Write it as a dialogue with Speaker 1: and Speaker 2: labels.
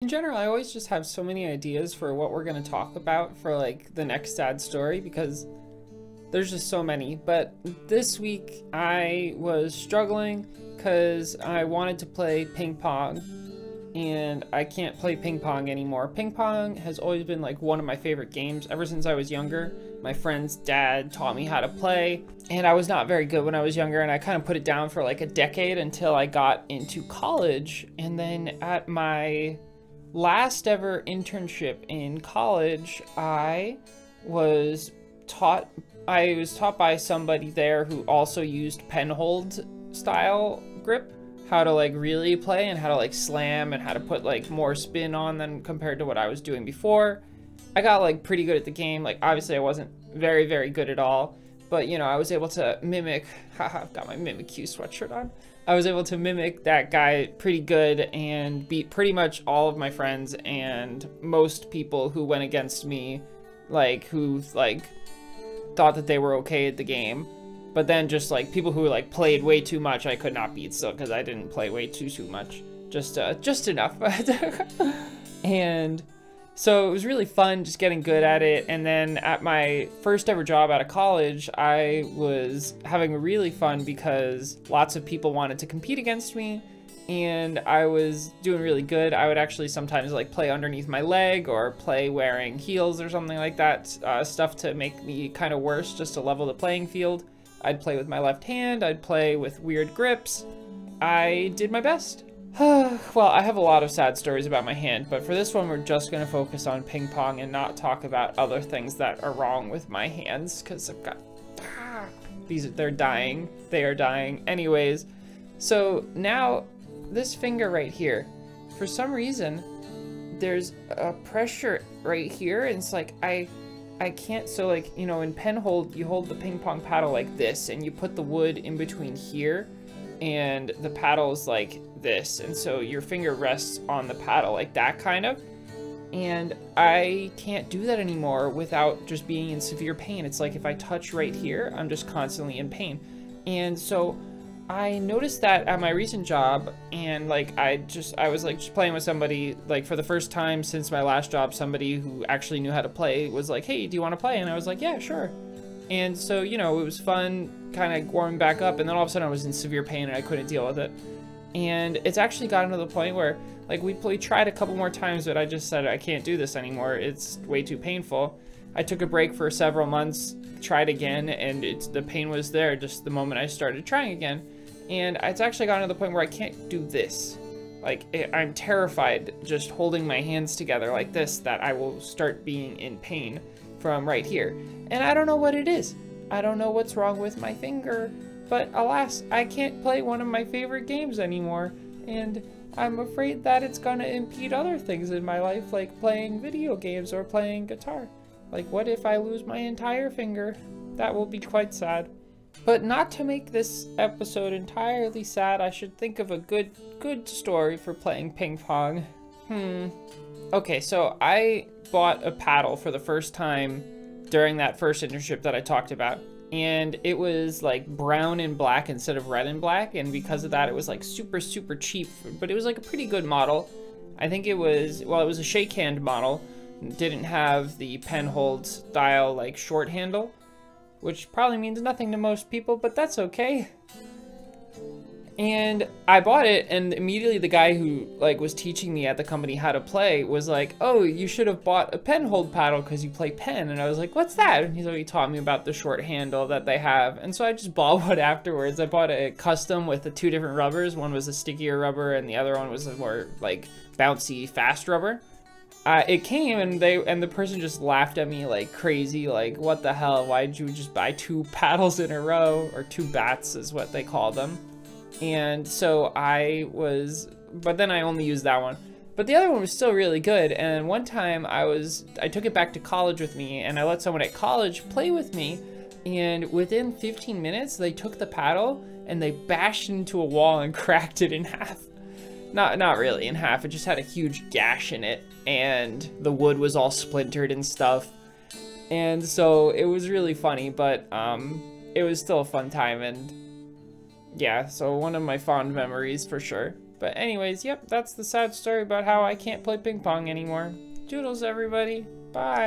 Speaker 1: In general, I always just have so many ideas for what we're going to talk about for like the next sad story because there's just so many. But this week I was struggling because I wanted to play ping pong and I can't play ping pong anymore. Ping pong has always been like one of my favorite games ever since I was younger. My friend's dad taught me how to play and I was not very good when I was younger, and I kind of put it down for like a decade until I got into college. And then at my last ever internship in college, I was taught by somebody there who also used pen hold style grip, how to like really play and how to like slam and how to put like more spin on than compared to what I was doing before. I got like pretty good at the game. Like obviously I wasn't very good at all, but you know, I was able to mimic, haha, I've got my Mimic Q sweatshirt on. I was able to mimic that guy pretty good and beat pretty much all of my friends and most people who went against me, like who like thought that they were okay at the game. But then just like people who like played way too much, I could not beat still because I didn't play way too much, just enough. And so it was really fun just getting good at it. And then at my first ever job out of college, I was having really fun because lots of people wanted to compete against me and I was doing really good. I would actually sometimes like play underneath my leg or play wearing heels or something like that, stuff to make me kind of worse just to level the playing field. I'd play with my left hand, I'd play with weird grips. I did my best. Well, I have a lot of sad stories about my hand, but for this one, we're just gonna focus on ping pong and not talk about other things that are wrong with my hands, because I've got, they're dying. They are dying. Anyways, so now this finger right here, for some reason, there's a pressure right here, and it's like, I can't, so like, you know, in pen hold, you hold the ping pong paddle like this, and you put the wood in between here, and the paddle's like this, and so your finger rests on the paddle like that kind of, and I can't do that anymore without just being in severe pain. It's like if I touch right here, I'm just constantly in pain. And so I noticed that at my recent job, and like I was like just playing with somebody, like for the first time since my last job, somebody who actually knew how to play was like, hey, do you want to play? And I was like, yeah, sure. And so, you know, it was fun kind of warming back up, and then all of a sudden I was in severe pain and I couldn't deal with it. And it's actually gotten to the point where like we tried a couple more times, but I just said I can't do this anymore. It's way too painful. I took a break for several months, tried again, and the pain was there just the moment I started trying again. And it's actually gotten to the point where I can't do this. Like I'm terrified just holding my hands together like this that I will start being in pain from right here. And I don't know what it is. I don't know what's wrong with my finger, but alas, I can't play one of my favorite games anymore. And I'm afraid that it's gonna impede other things in my life, like playing video games or playing guitar. Like what if I lose my entire finger? That will be quite sad. But not to make this episode entirely sad, I should think of a good story for playing ping pong. Okay, so I bought a paddle for the first time during that first internship that I talked about, and it was like brown and black instead of red and black, and because of that it was like super cheap, but it was like a pretty good model. I think it was, well, it was a shake hand model. It didn't have the pen hold style like short handle, which probably means nothing to most people, but that's okay. And I bought it, and immediately the guy who like was teaching me at the company how to play was like, oh, you should have bought a pen hold paddle because you play pen. And I was like, what's that? And he taught me about the short handle that they have. And so I just bought one afterwards. I bought a custom with the two different rubbers. One was a stickier rubber and the other one was a more like bouncy fast rubber. It came and the person just laughed at me like crazy, like, what the hell, why did you just buy two paddles in a row, or two bats is what they call them. And so but then I only used that one. But the other one was still really good, and one time I took it back to college with me, and I let someone at college play with me, and within 15 minutes, they took the paddle, and they bashed into a wall and cracked it in half. Not really in half, it just had a huge gash in it, and the wood was all splintered and stuff. And so it was really funny, but it was still a fun time, and yeah, so one of my fond memories for sure. But anyways, yep, that's the sad story about how I can't play ping pong anymore. Doodles, everybody. Bye.